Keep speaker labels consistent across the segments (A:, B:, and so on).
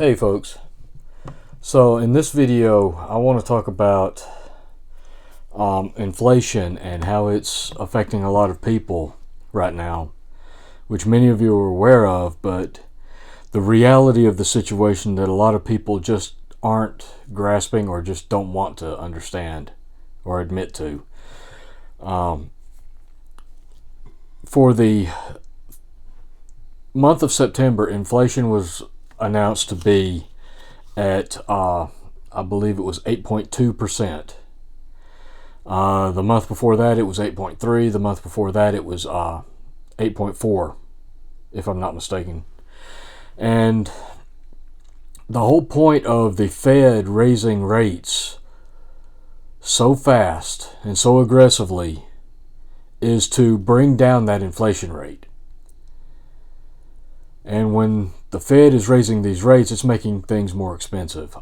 A: Hey folks, so in this video I want to talk about inflation and how it's affecting a lot of people right now, which many of you are aware of, but the reality of the situation that a lot of people just aren't grasping or just don't want to understand or admit to. For the month of September, inflation was announced to be at, I believe it was 8.2%. The month before that, it was 8.3. The month before that, it was 8.4, if I'm not mistaken. And the whole point of the Fed raising rates so fast and so aggressively is to bring down that inflation rate. And when the Fed is raising these rates, it's making things more expensive.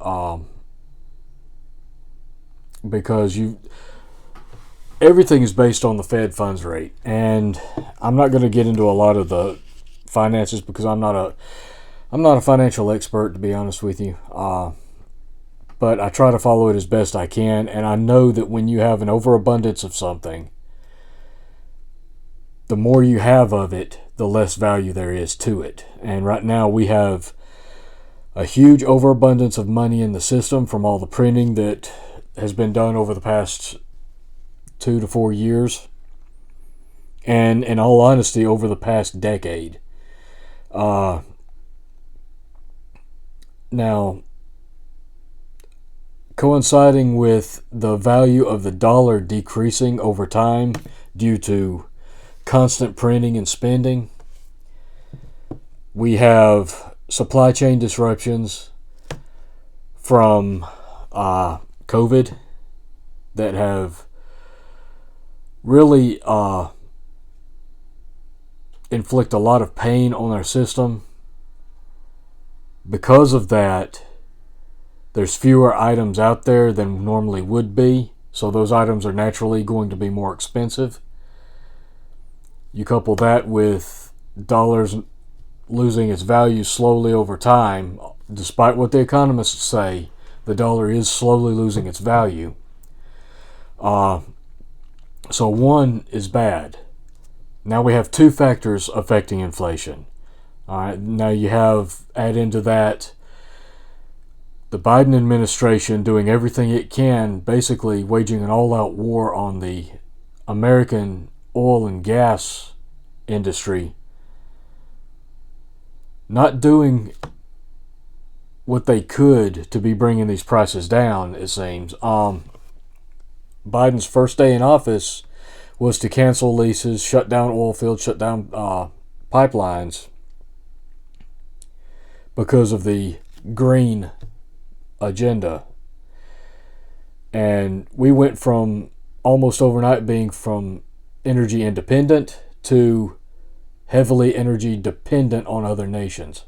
A: Because everything is based on the Fed funds rate. And I'm not going to get into a lot of the finances because I'm not a financial expert, to be honest with you. But I try to follow it as best I can. And I know that when you have an overabundance of something, the more you have of it, the less value there is to it. And right now we have a huge overabundance of money in the system from all the printing that has been done over the past 2 to 4 years. And in all honesty, over the past decade. Now, coinciding with the value of the dollar decreasing over time due to constant printing and spending, we have supply chain disruptions from COVID that have really inflict a lot of pain on our system. Because of that, there's fewer items out there than normally would be, so those items are naturally going to be more expensive. You couple that with dollars losing its value slowly over time. Despite what the economists say, the dollar is slowly losing its value. So one is bad. Now we have two factors affecting inflation. All right, now you add into that the Biden administration doing everything it can, basically waging an all-out war on the American oil and gas industry, not doing what they could to be bringing these prices down, it seems. Biden's first day in office was to cancel leases, shut down oil fields, shut down pipelines because of the green agenda. And we went from almost overnight being from energy independent to heavily energy dependent on other nations.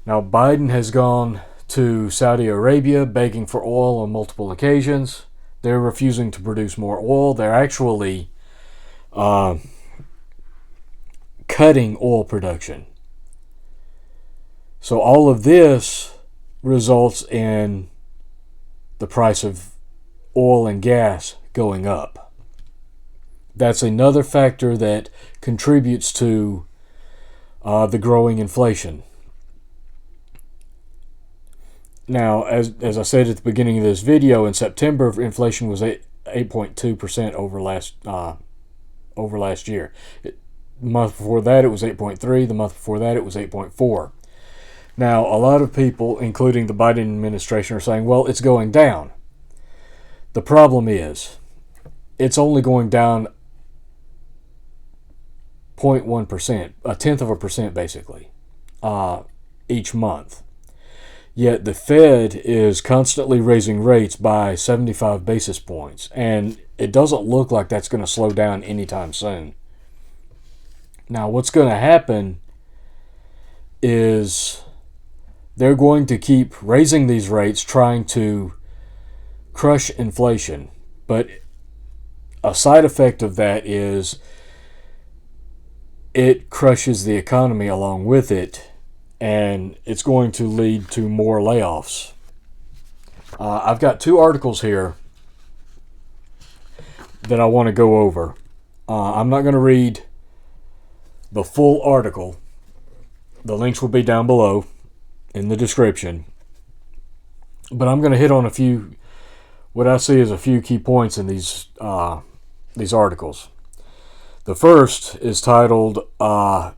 A: Now, Biden has gone to Saudi Arabia begging for oil on multiple occasions. They're refusing to produce more oil. They're actually cutting oil production. So all of this results in the price of oil and gas going up. That's another factor that contributes to the growing inflation. Now, as I said at the beginning of this video, in September, inflation was 8.2% over last year. The month before that, it was 8.3. The month before that, it was 8.4. Now, a lot of people, including the Biden administration, are saying, well, it's going down. The problem is, it's only going down 0.1%, a tenth of a percent basically, each month. Yet the Fed is constantly raising rates by 75 basis points, and it doesn't look like that's going to slow down anytime soon. Now, what's going to happen is they're going to keep raising these rates, trying to crush inflation. But a side effect of that is it crushes the economy along with it, and it's going to lead to more layoffs. I've got two articles here that I want to go over. I'm not going to read the full article. The links will be down below in the description. But I'm going to hit on a few, what I see as a few key points in these articles. The first is titled,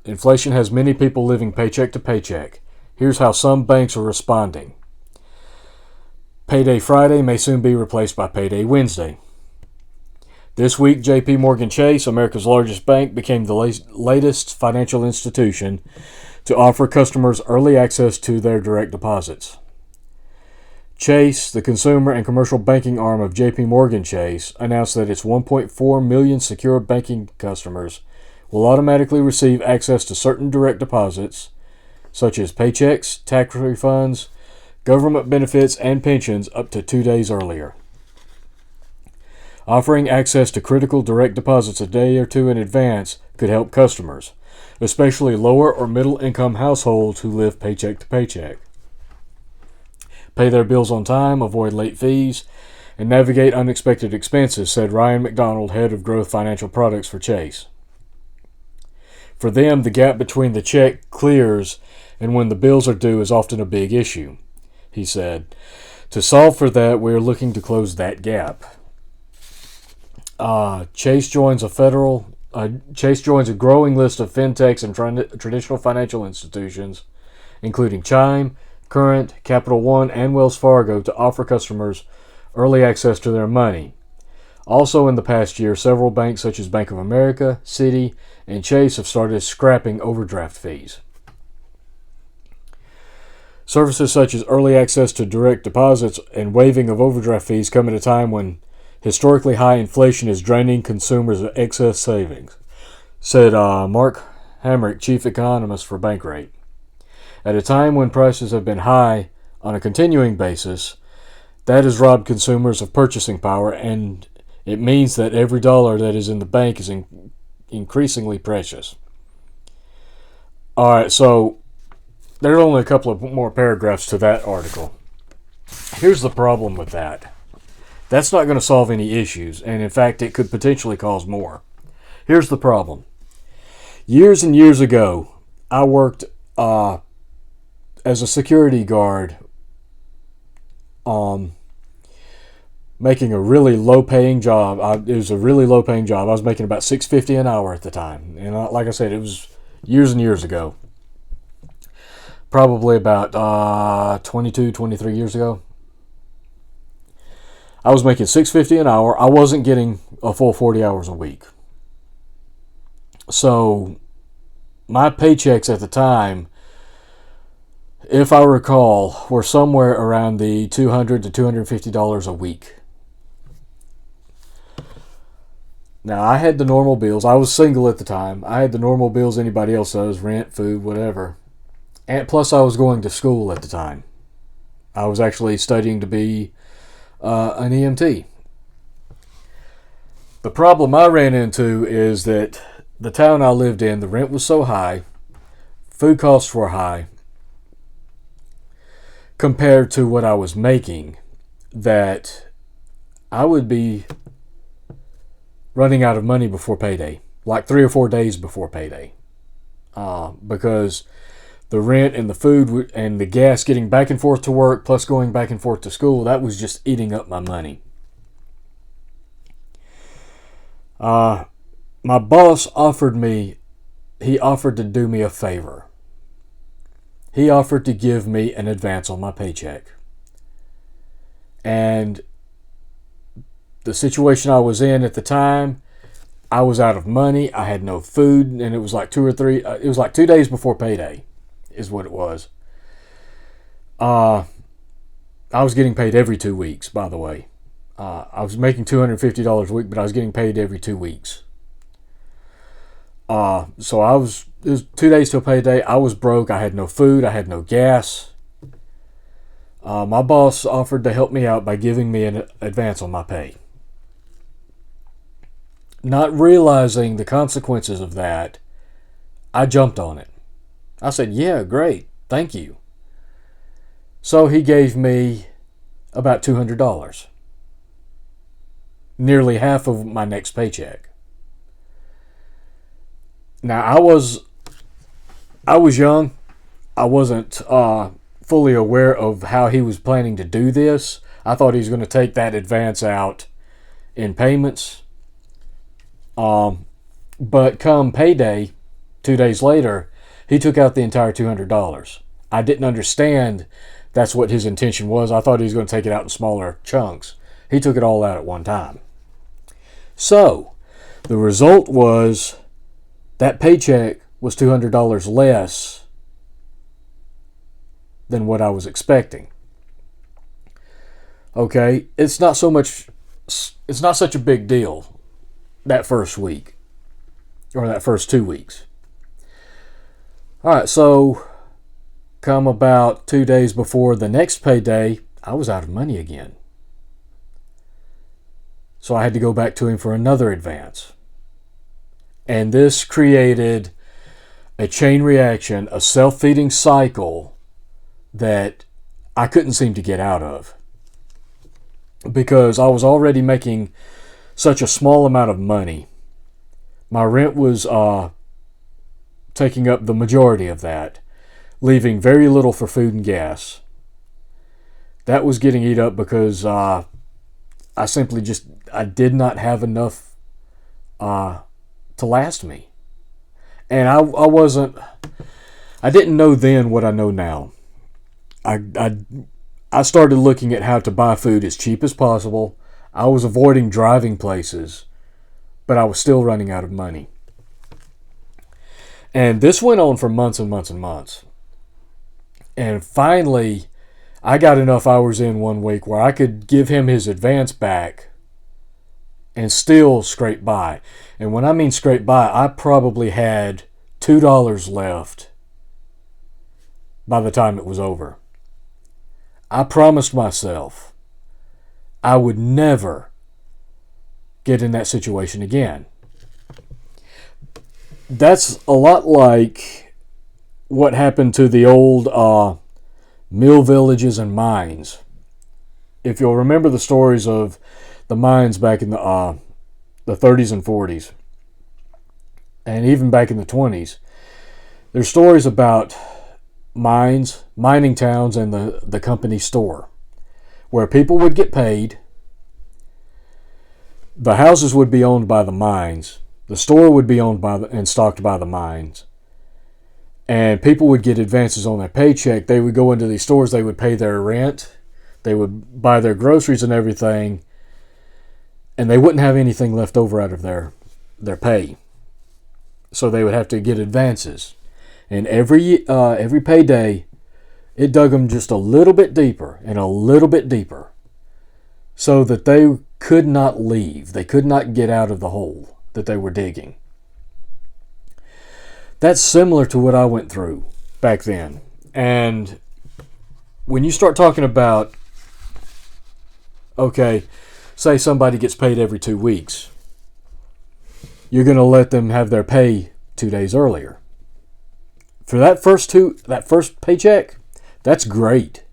A: Inflation Has Many People Living Paycheck to Paycheck. Here's how some banks are responding. Payday Friday may soon be replaced by Payday Wednesday. This week, JP Morgan Chase, America's largest bank, became the latest financial institution to offer customers early access to their direct deposits. Chase, the consumer and commercial banking arm of JP Morgan Chase, announced that its 1.4 million secure banking customers will automatically receive access to certain direct deposits, such as paychecks, tax refunds, government benefits, and pensions up to 2 days earlier. Offering access to critical direct deposits a day or two in advance could help customers, especially lower or middle income households who live paycheck to paycheck, pay their bills on time, avoid late fees, and navigate unexpected expenses, said Ryan McDonald, head of growth financial products for Chase. For them, the gap between the check clears and when the bills are due is often a big issue, he said. To solve for that, we are looking to close that gap. Chase joins a growing list of fintechs and traditional financial institutions, including Chime, Current, Capital One, and Wells Fargo, to offer customers early access to their money. Also in the past year, several banks such as Bank of America, Citi, and Chase have started scrapping overdraft fees. Services such as early access to direct deposits and waiving of overdraft fees come at a time when historically high inflation is draining consumers of excess savings, said Mark Hamrick, chief economist for Bankrate. At a time when prices have been high on a continuing basis, that has robbed consumers of purchasing power, and it means that every dollar that is in the bank is increasingly precious. All right, so there's only a couple of more paragraphs to that article. Here's the problem with that. That's not going to solve any issues, and in fact, it could potentially cause more. Here's the problem. Years and years ago, I worked as a security guard, making a really low-paying job. It was a really low-paying job. I was making about $6.50 an hour at the time, and like I said, it was years and years ago. Probably about 22, 23 years ago. I was making $6.50 an hour. I wasn't getting a full 40 hours a week. So my paychecks at the time, if I recall, were somewhere around the $200 to $250 a week. Now, I had the normal bills. I was single at the time. I had the normal bills anybody else does, rent, food, whatever. And plus, I was going to school at the time. I was actually studying to be an EMT. The problem I ran into is that the town I lived in, the rent was so high, food costs were high, compared to what I was making, that I would be running out of money before payday, like 3 or 4 days before payday, because the rent and the food and the gas getting back and forth to work plus going back and forth to school, that was just eating up my money. My boss offered to do me a favor. He offered to give me an advance on my paycheck. And the situation I was in at the time, I was out of money. I had no food, and it was like 2 days before payday is what it was. I was getting paid every 2 weeks, by the way. I was making $250 a week, but I was getting paid every 2 weeks. So it was 2 days till payday. I was broke. I had no food. I had no gas. My boss offered to help me out by giving me an advance on my pay. Not realizing the consequences of that, I jumped on it. I said, yeah, great. Thank you. So he gave me about $200, nearly half of my next paycheck. Now I was young. I wasn't fully aware of how he was planning to do this. I thought he was going to take that advance out in payments. But come payday, 2 days later, he took out the entire $200. I didn't understand that's what his intention was. I thought he was going to take it out in smaller chunks. He took it all out at one time. So, the result was that paycheck was $200 less than what I was expecting. Okay, it's not such a big deal that first week or that first 2 weeks. All right, so come about 2 days before the next payday, I was out of money again. So I had to go back to him for another advance. And this created a chain reaction, a self-feeding cycle that I couldn't seem to get out of. Because I was already making such a small amount of money. My rent was taking up the majority of that, leaving very little for food and gas. That was getting eat up because I did not have enough to last me. And I didn't know then what I know now. I started looking at how to buy food as cheap as possible. I was avoiding driving places, but I was still running out of money. And this went on for months and months and months. And finally, I got enough hours in 1 week where I could give him his advance back and still scrape by. And when I mean scrape by, I probably had $2 left by the time it was over. I promised myself I would never get in that situation again. That's a lot like what happened to the old mill villages and mines. If you'll remember the stories of the mines back in the 30s and 40s, and even back in the 20s, there's stories about mining towns, and the company store, where people would get paid. The houses would be owned by the mines. The store would be owned and stocked by the mines. And people would get advances on their paycheck. They would go into these stores. They would pay their rent. They would buy their groceries and everything. And they wouldn't have anything left over out of their pay. So they would have to get advances. And every payday, it dug them just a little bit deeper and a little bit deeper, so that they could not leave. They could not get out of the hole that they were digging. That's similar to what I went through back then. And when you start talking about, okay, say somebody gets paid every 2 weeks, you're going to let them have their pay 2 days earlier. For that first paycheck, that's great,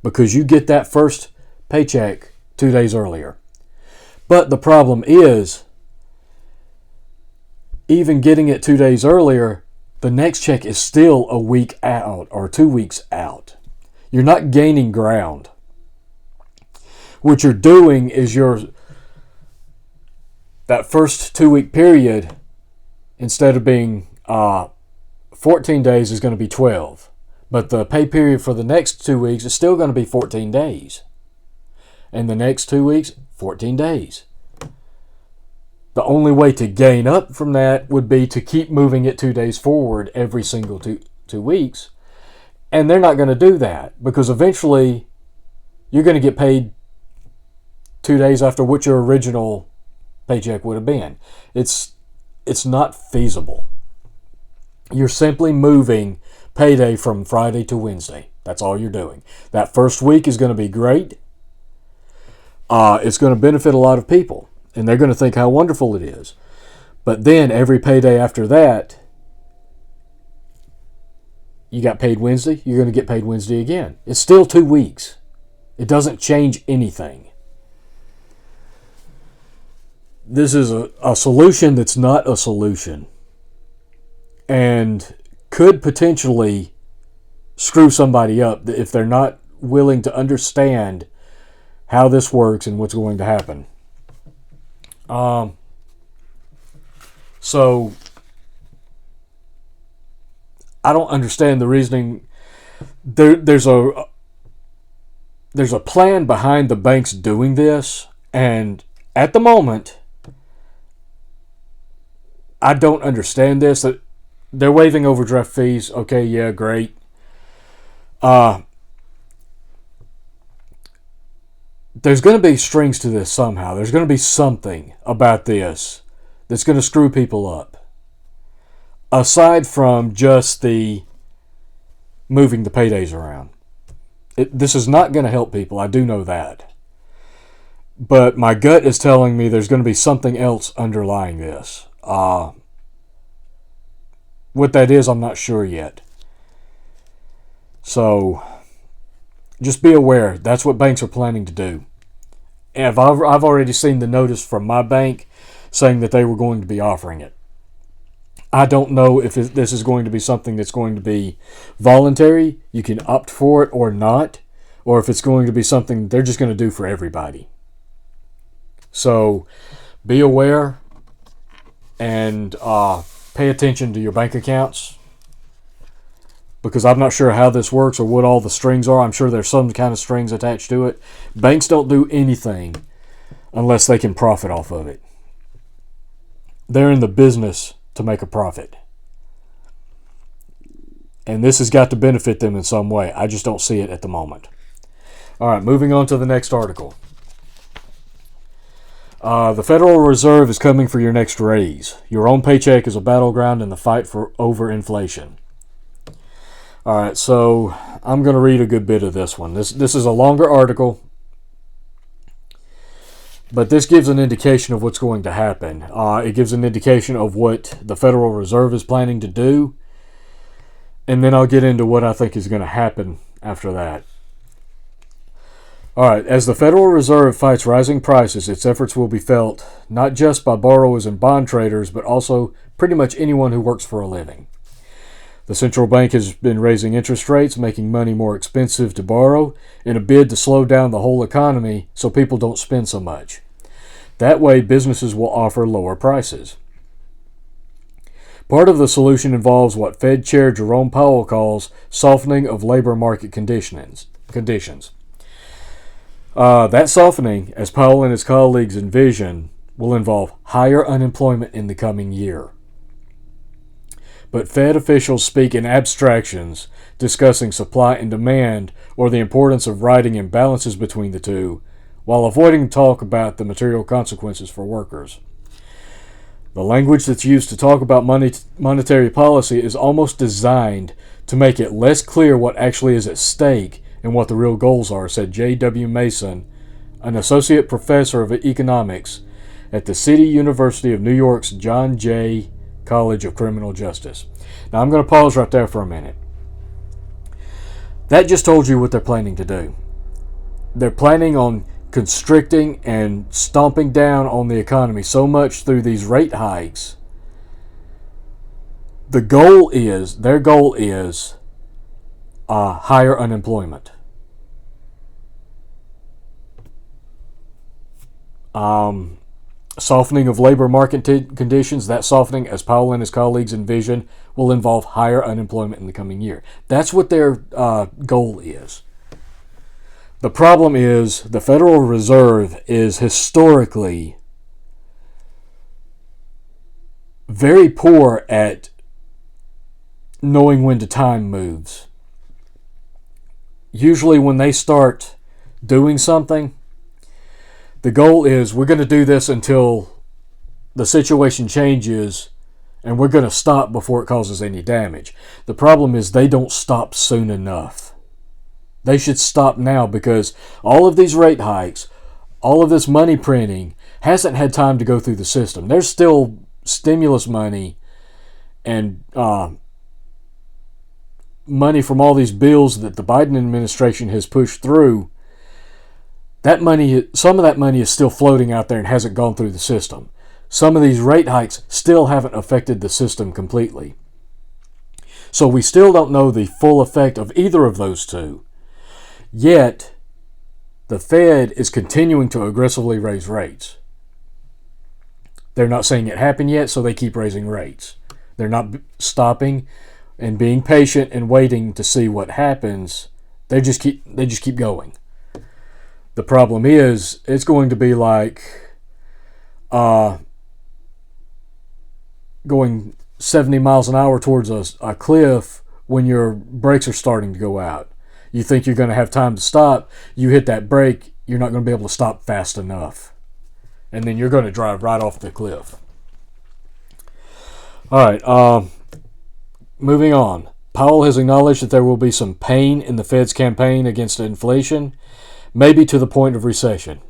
A: because you get that first paycheck 2 days earlier. But the problem is, even getting it 2 days earlier, the next check is still a week out or 2 weeks out. You're not gaining ground. What you're doing is that first 2 week period, instead of being 14 days, is going to be 12. But the pay period for the next 2 weeks is still going to be 14 days. And the next 2 weeks, 14 days. The only way to gain up from that would be to keep moving it 2 days forward every single two weeks. And they're not going to do that, because eventually you're going to get paid 2 days after what your original paycheck would have been. It's not feasible. You're simply moving payday from Friday to Wednesday. That's all you're doing. That first week is going to be great. It's going to benefit a lot of people, and they're going to think how wonderful it is. But then every payday after that, You got paid Wednesday, you're going to get paid Wednesday again. It's still 2 weeks. It doesn't change anything. This is a solution that's not a solution and could potentially screw somebody up if they're not willing to understand how this works and what's going to happen. So I don't understand the reasoning. There's a plan behind the banks doing this, and at the moment, I don't understand this. That they're waiving overdraft fees. Okay, yeah, great. There's going to be strings to this somehow. There's going to be something about this that's going to screw people up. Aside from just the moving the paydays around. This is not going to help people. I do know that. But my gut is telling me there's going to be something else underlying this. What that is, I'm not sure yet. So, just be aware. That's what banks are planning to do. And I've already seen the notice from my bank saying that they were going to be offering it. I don't know if this is going to be something that's going to be voluntary. You can opt for it or not. Or if it's going to be something they're just going to do for everybody. So, be aware and pay attention to your bank accounts, because I'm not sure how this works or what all the strings are. I'm sure there's some kind of strings attached to it. Banks don't do anything unless they can profit off of it. They're in the business to make a profit. And this has got to benefit them in some way. I just don't see it at the moment. All right, moving on to the next article. The Federal Reserve is coming for your next raise. Your own paycheck is a battleground in the fight over inflation. All right, so I'm going to read a good bit of this one. This is a longer article, but this gives an indication of what's going to happen. It gives an indication of what the Federal Reserve is planning to do, and then I'll get into what I think is going to happen after that. All right, as the Federal Reserve fights rising prices, its efforts will be felt not just by borrowers and bond traders, but also pretty much anyone who works for a living. The central bank has been raising interest rates, making money more expensive to borrow, in a bid to slow down the whole economy so people don't spend so much. That way, businesses will offer lower prices. Part of the solution involves what Fed Chair Jerome Powell calls softening of labor market conditions. That softening, as Powell and his colleagues envision, will involve higher unemployment in the coming year. But Fed officials speak in abstractions, discussing supply and demand or the importance of righting imbalances between the two, while avoiding talk about the material consequences for workers. The language that's used to talk about monetary policy is almost designed to make it less clear what actually is at stake and what the real goals are, said J.W. Mason, an associate professor of economics at the City University of New York's John Jay College of Criminal Justice. Now I'm going to pause right there for a minute. That just told you what they're planning to do. They're planning on constricting and stomping down on the economy so much through these rate hikes. Their goal is higher unemployment. Softening of labor market conditions, that softening, as Powell and his colleagues envision, will involve higher unemployment in the coming year. That's what their goal is. The problem is the Federal Reserve is historically very poor at knowing when to time moves. Usually when they start doing something, the goal is we're going to do this until the situation changes and we're going to stop before it causes any damage. The problem is they don't stop soon enough. They should stop now because all of these rate hikes, all of this money printing hasn't had time to go through the system. There's still stimulus money and money from all these bills that the Biden administration has pushed through, that money, some of that money is still floating out there and hasn't gone through the system. Some of these rate hikes still haven't affected the system completely. So we still don't know the full effect of either of those two. Yet, the Fed is continuing to aggressively raise rates. They're not seeing it happen yet, so they keep raising rates. They're not stopping and being patient and waiting to see what happens. They just keep going. The problem is, it's going to be like going 70 miles an hour towards a cliff when your brakes are starting to go out. You think you're going to have time to stop. You hit that brake, you're not going to be able to stop fast enough. And then you're going to drive right off the cliff. All right, moving on. Powell has acknowledged that there will be some pain in the Fed's campaign against inflation, maybe to the point of recession.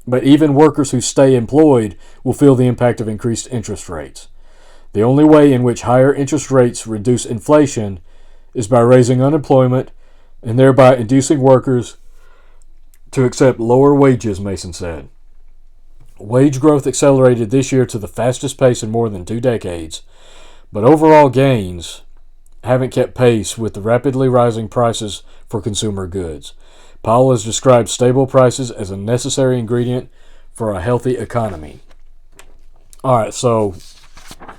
A: But even workers who stay employed will feel the impact of increased interest rates. The only way in which higher interest rates reduce inflation is by raising unemployment and thereby inducing workers to accept lower wages, Mason said. Wage growth accelerated this year to the fastest pace in more than 2 decades, but overall gains haven't kept pace with the rapidly rising prices for consumer goods. Powell has described stable prices as a necessary ingredient for a healthy economy. All right, so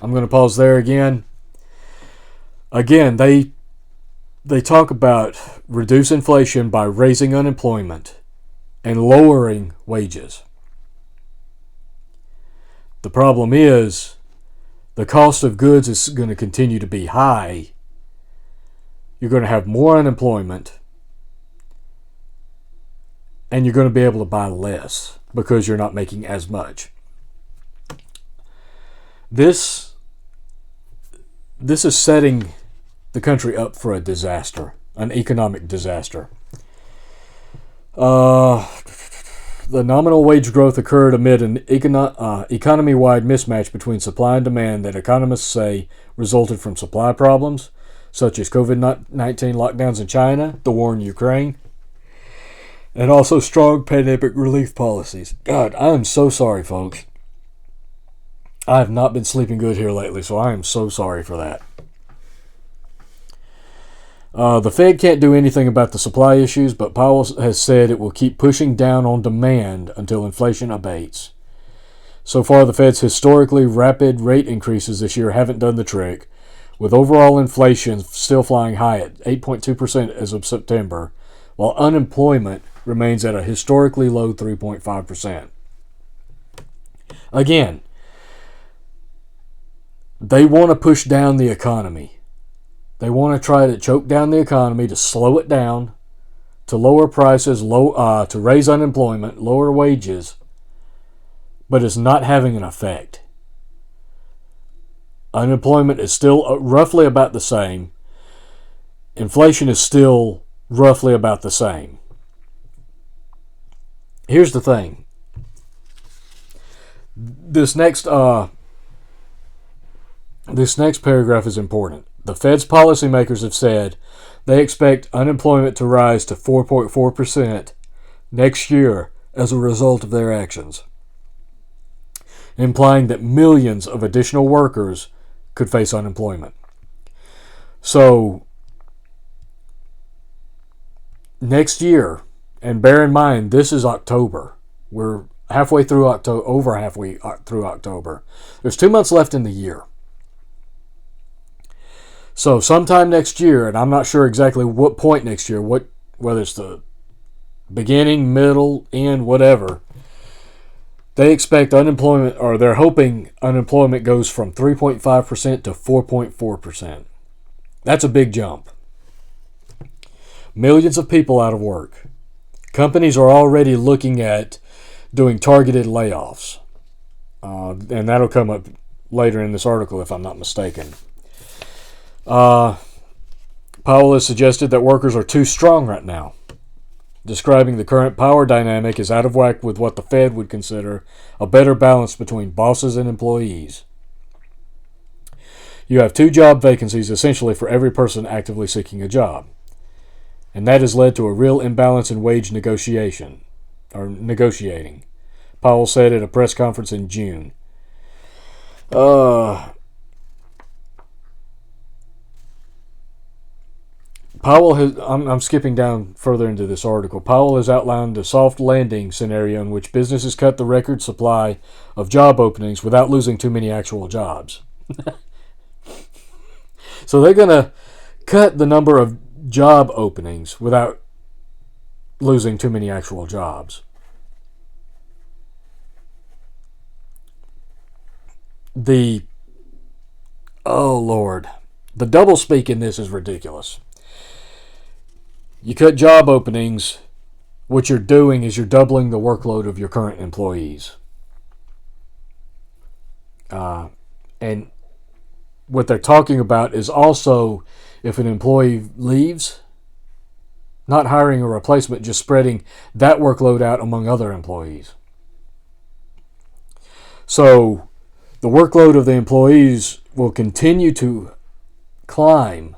A: I'm going to pause there again. Again, they talk about reduce inflation by raising unemployment and lowering wages. The problem is the cost of goods is going to continue to be high. You're going to have more unemployment, and you're going to be able to buy less because you're not making as much. This is setting the country up for a disaster, an economic disaster. The nominal wage growth occurred amid an economy-wide mismatch between supply and demand that economists say resulted from supply problems, such as COVID-19 lockdowns in China, the war in Ukraine, and also strong pandemic relief policies. God, I am so sorry, folks. I have not been sleeping good here lately, so I am so sorry for that. The Fed can't do anything about the supply issues, but Powell has said it will keep pushing down on demand until inflation abates. So far, the Fed's historically rapid rate increases this year haven't done the trick, with overall inflation still flying high at 8.2% as of September, while unemployment remains at a historically low 3.5%. Again, they want to push down the economy. They want to try to choke down the economy, to slow it down, to lower prices, to raise unemployment, lower wages, but it's not having an effect. Unemployment is still roughly about the same. Inflation is still roughly about the same. Here's the thing. This next paragraph is important. The Fed's policymakers have said they expect unemployment to rise to 4.4% next year as a result of their actions, implying that millions of additional workers could face unemployment. So, next year, and bear in mind, this is October. We're halfway through October, over halfway through October. There's 2 months left in the year. So sometime next year, and I'm not sure exactly what point next year, whether it's the beginning, middle, end, whatever, they expect unemployment, or they're hoping unemployment goes from 3.5% to 4.4%. That's a big jump. Millions of people out of work. Companies are already looking at doing targeted layoffs. And that'll come up later in this article if I'm not mistaken. Powell has suggested that workers are too strong right now, describing the current power dynamic as out of whack with what the Fed would consider a better balance between bosses and employees. You have 2 job vacancies essentially for every person actively seeking a job. And that has led to a real imbalance in wage negotiating, Powell said at a press conference in June. Powell has, I'm skipping down further into this article. Powell has outlined a soft landing scenario in which businesses cut the record supply of job openings without losing too many actual jobs. So they're going to cut the number of job openings without losing too many actual jobs. Oh Lord, the doublespeak in this is ridiculous. You cut job openings, what you're doing is you're doubling the workload of your current employees. And what they're talking about is also if an employee leaves, not hiring a replacement, just spreading that workload out among other employees. So the workload of the employees will continue to climb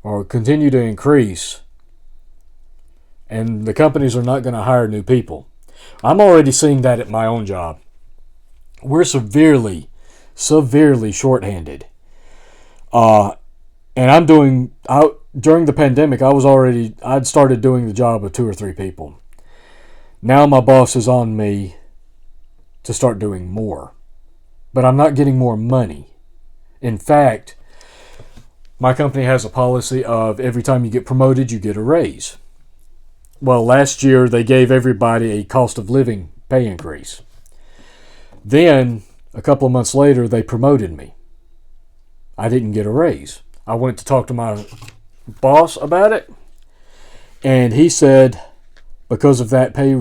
A: or continue to increase, and the companies are not going to hire new people. I'm already seeing that at my own job. We're severely shorthanded. And during the pandemic, I'd started doing the job of 2 or 3 people. Now my boss is on me to start doing more. But I'm not getting more money. In fact, my company has a policy of every time you get promoted, you get a raise. Well, last year they gave everybody a cost of living pay increase. Then, a couple of months later, they promoted me. I didn't get a raise. I went to talk to my boss about it, and he said because of that pay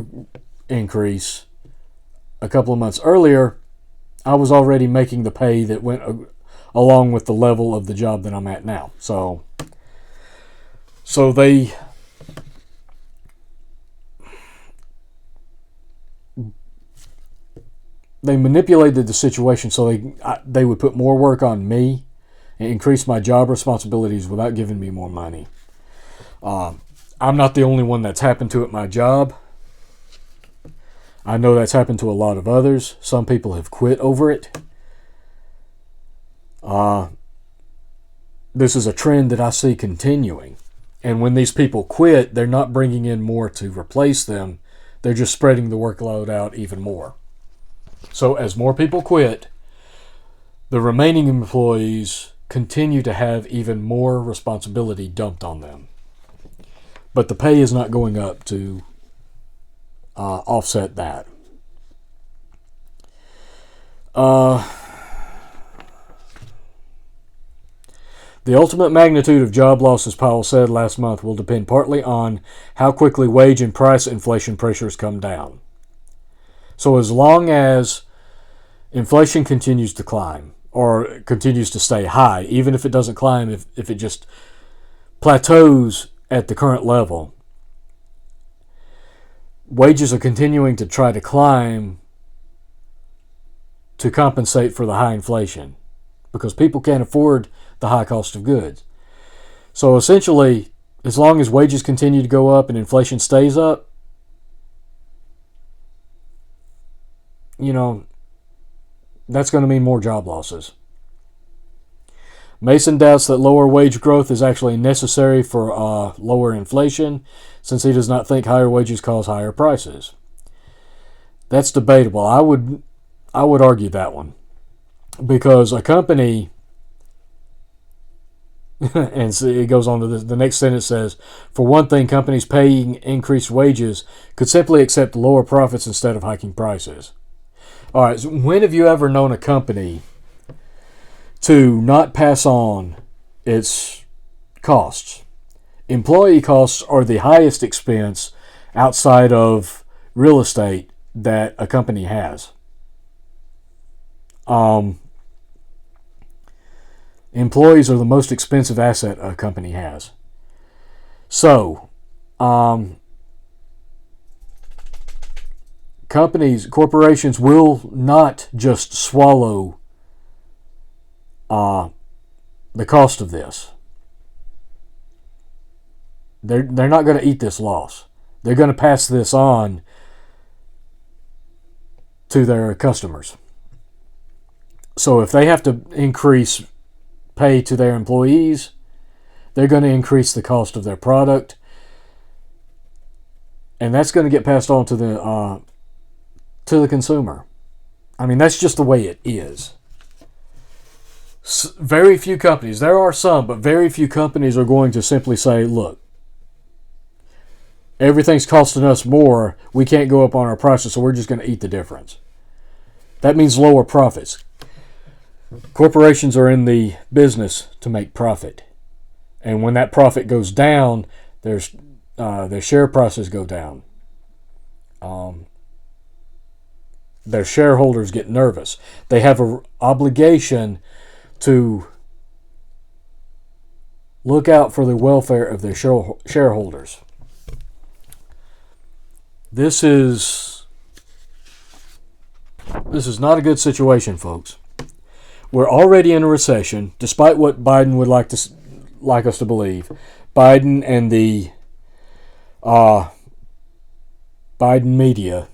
A: increase a couple of months earlier, I was already making the pay that went along with the level of the job that I'm at now. So they manipulated the situation so they would put more work on me and increase my job responsibilities without giving me more money. I'm not the only one that's happened to at my job. I know that's happened to a lot of others. Some people have quit over it. This is a trend that I see continuing. And when these people quit, they're not bringing in more to replace them. They're just spreading the workload out even more. So as more people quit, the remaining employees continue to have even more responsibility dumped on them. But the pay is not going up to offset that. The ultimate magnitude of job losses, Powell said last month, will depend partly on how quickly wage and price inflation pressures come down. So as long as inflation continues to climb or continues to stay high, even if it doesn't climb, if it just plateaus at the current level, wages are continuing to try to climb to compensate for the high inflation because people can't afford the high cost of goods. So essentially, as long as wages continue to go up and inflation stays up, that's going to mean more job losses. Mason doubts that lower wage growth is actually necessary for lower inflation, since he does not think higher wages cause higher prices. That's debatable. I would argue that one, because a company, and it goes on to the next sentence says, for one thing, companies paying increased wages could simply accept lower profits instead of hiking prices. All right, so when have you ever known a company to not pass on its costs? Employee costs are the highest expense outside of real estate that a company has. Employees are the most expensive asset a company has. So, corporations will not just swallow the cost of this. They're not going to eat this loss. They're going to pass this on to their customers. So if they have to increase pay to their employees, they're going to increase the cost of their product, and that's going to get passed on to the consumer. I mean, that's just the way it is. Very few companies, there are some, but very few companies are going to simply say, look, everything's costing us more, we can't go up on our prices, so we're just going to eat the difference. That means lower profits. Corporations are in the business to make profit. And when that profit goes down, their share prices go down. Their shareholders get nervous. They have an obligation to look out for the welfare of their shareholders. This is not a good situation, folks. We're already in a recession, despite what Biden would like us to believe. Biden and the Biden media,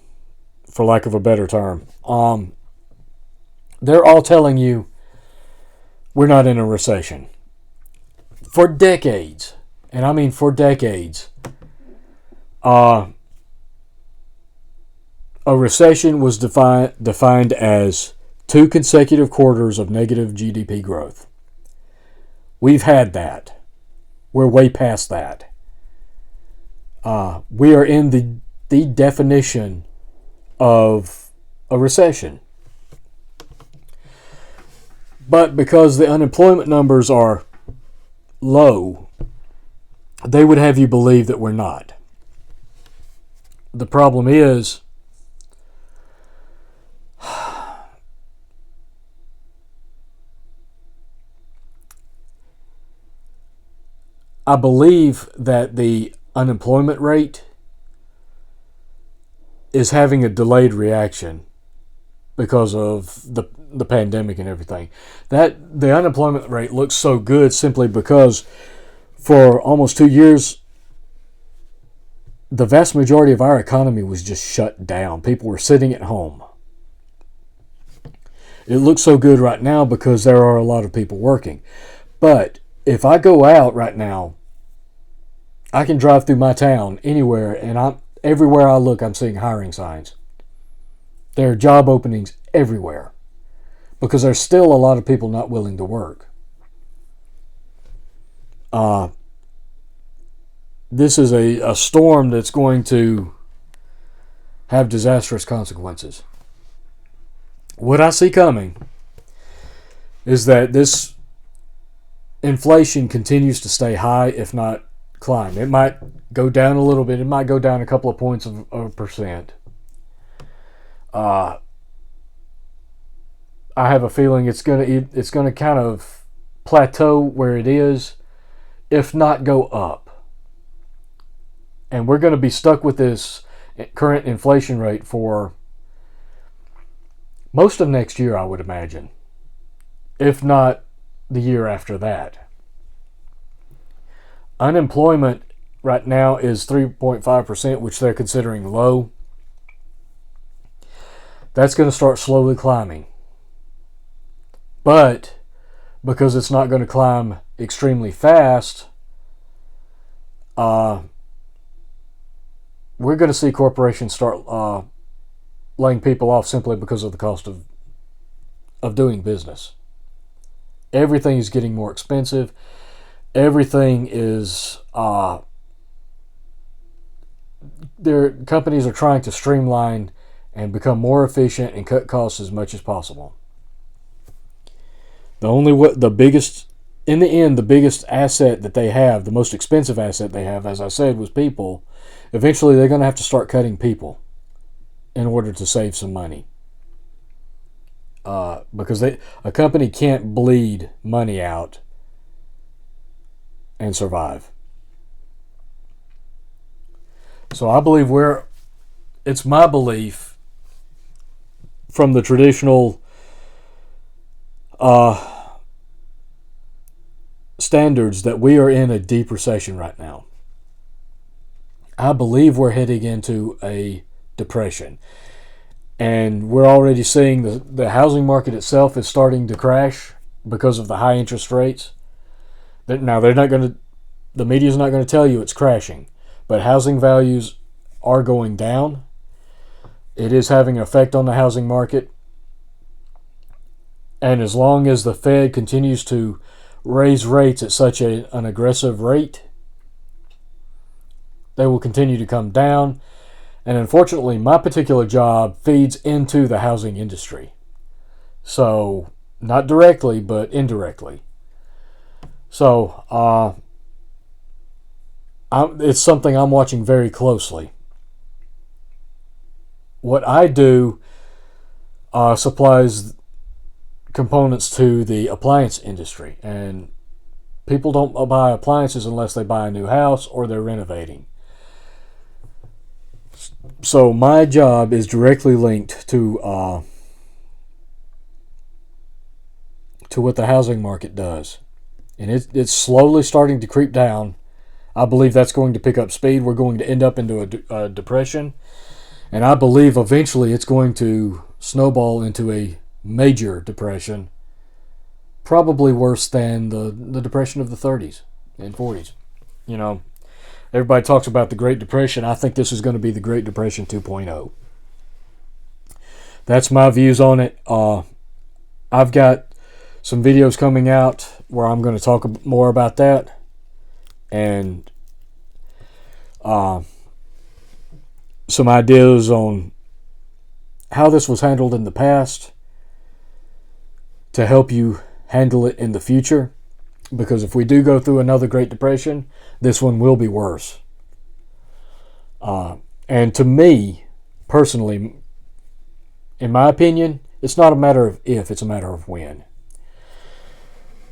A: for lack of a better term, they're all telling you we're not in a recession. For decades, and I mean for decades, a recession was defined as 2 consecutive quarters of negative GDP growth. We've had that. We're way past that. We are in the definition of a recession. But because the unemployment numbers are low, they would have you believe that we're not. The problem is, I believe that the unemployment rate is having a delayed reaction because of the pandemic and everything. That the unemployment rate looks so good simply because for almost 2 years, the vast majority of our economy was just shut down. People were sitting at home. It looks so good right now because there are a lot of people working. But if I go out right now, I can drive through my town anywhere, and everywhere I look, I'm seeing hiring signs. There are job openings everywhere because there's still a lot of people not willing to work. This is a storm that's going to have disastrous consequences. What I see coming is that this inflation continues to stay high, if not climb. It might go down a little bit. It might go down a couple of points of a percent. I have a feeling it's gonna kind of plateau where it is, if not go up. And we're going to be stuck with this current inflation rate for most of next year, I would imagine, if not the year after that. Unemployment right now is 3.5%, which they're considering low. That's going to start slowly climbing. But because it's not going to climb extremely fast, we're going to see corporations start laying people off simply because of the cost of doing business. Everything is getting more expensive. Everything is their companies are trying to streamline and become more efficient and cut costs as much as possible. The biggest asset that they have, the most expensive asset they have, as I said, was people. Eventually, they're going to have to start cutting people in order to save some money. Because a company can't bleed money out and survive. So I believe it's my belief from the traditional standards that we are in a deep recession right now. I believe we're heading into a depression. And we're already seeing the housing market itself is starting to crash because of the high interest rates. Now, the media's not going to tell you it's crashing, but housing values are going down. It is having an effect on the housing market. And as long as the Fed continues to raise rates at such an aggressive rate, they will continue to come down. And unfortunately, my particular job feeds into the housing industry. So, not directly, but indirectly. So, it's something I'm watching very closely. What I do supplies components to the appliance industry. And people don't buy appliances unless they buy a new house or they're renovating. So my job is directly linked to what the housing market does. And it's slowly starting to creep down. I believe that's going to pick up speed. We're going to end up into a depression. And I believe eventually it's going to snowball into a major depression. Probably worse than the depression of the 30s and 40s. You know, everybody talks about the Great Depression. I think this is going to be the Great Depression 2.0. That's my views on it. I've got some videos coming out where I'm going to talk more about that. And some ideas on how this was handled in the past to help you handle it in the future. Because if we do go through another Great Depression, this one will be worse. And to me, personally, in my opinion, it's not a matter of if, it's a matter of when.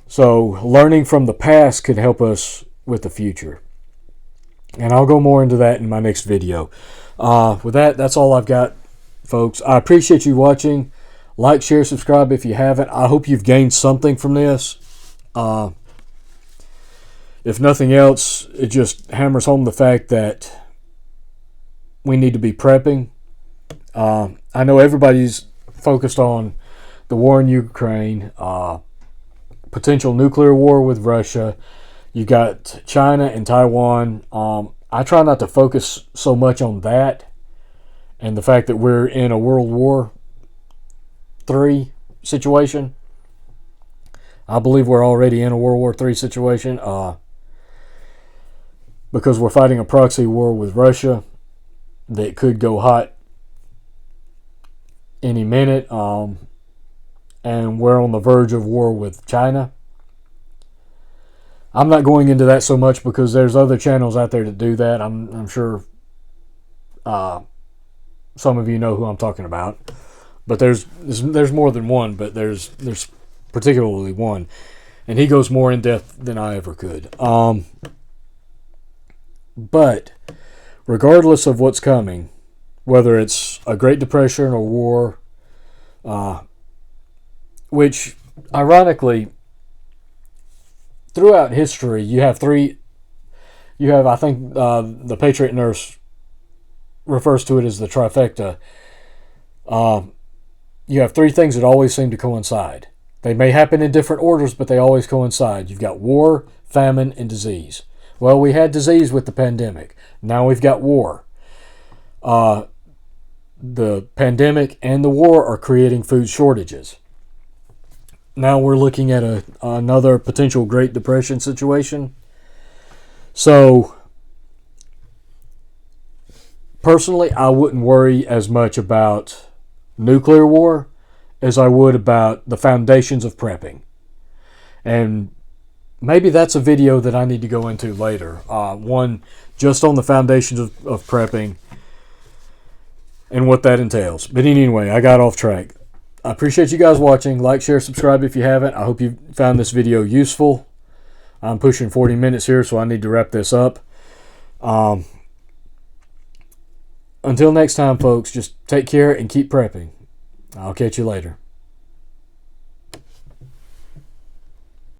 A: So learning from the past could help us with the future. And I'll go more into that in my next video. With that, that's all I've got, folks. I appreciate you watching. Like, share, subscribe if you haven't. I hope you've gained something from this. If nothing else, it just hammers home the fact that we need to be prepping. I know everybody's focused on the war in Ukraine, potential nuclear war with Russia. You got China and Taiwan. I try not to focus so much on that and the fact that we're in a World War III situation. I believe we're already in a World War III situation because we're fighting a proxy war with Russia that could go hot any minute, and we're on the verge of war with China. I'm not going into that so much because there's other channels out there that do that. I'm sure some of you know who I'm talking about, but there's more than one. But there's particularly one, and he goes more in depth than I ever could. But regardless of what's coming, whether it's a Great Depression or war, which ironically, throughout history, you have, I think the Patriot Nurse refers to it as the trifecta. You have three things that always seem to coincide. They may happen in different orders, but they always coincide. You've got war, famine, and disease. Well, we had disease with the pandemic. Now we've got war. The pandemic and the war are creating food shortages. Now we're looking at another potential Great Depression situation. So, personally, I wouldn't worry as much about nuclear war as I would about the foundations of prepping. And maybe that's a video that I need to go into later. One just on the foundations of prepping and what that entails. But anyway, I got off track. I appreciate you guys watching. Like, share, subscribe if you haven't. I hope you found this video useful. I'm pushing 40 minutes here, so I need to wrap this up. Until next time, folks, just take care and keep prepping. I'll catch you later.